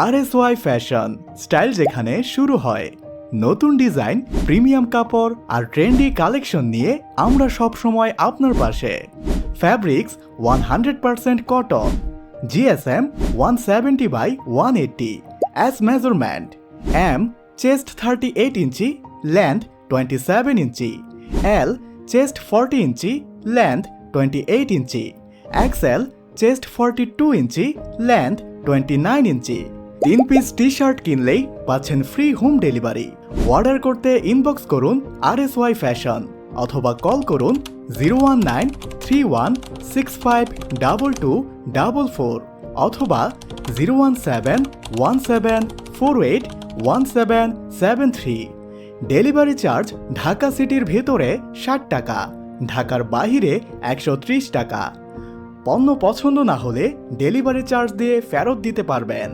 RSY fashion, style যেখানে শুরু হয়। নতুন ডিজাইন, প্রিমিয়াম কাপড় আর ট্রেন্ডি কালেকশন নিয়ে আমরা সব সময় আপনার পাশে। Fabrics 100% cotton, GSM 170/180, S measurement, M chest 38 ইঞ্চি, লেন্থ 27 ইঞ্চি, L চেস্ট 40 ইঞ্চি, লেন্থ 28 ইঞ্চি, XL চেস্ট 42 ইঞ্চি, লেন্থ 29 ইঞ্চি। 3 পিস টি শার্ট কিনলেই পাচ্ছেন ফ্রি হোম ডেলিভারি। অর্ডার করতে ইনবক্স করুন RSY ফ্যাশন অথবা কল করুন 01931652244 অথবা 01717481773। ডেলিভারি চার্জ ঢাকা সিটির ভেতরে 60 টাকা, ঢাকার বাহিরে 130 টাকা। পণ্য পছন্দ না হলে ডেলিভারি চার্জ দিয়ে ফেরত দিতে পারবেন।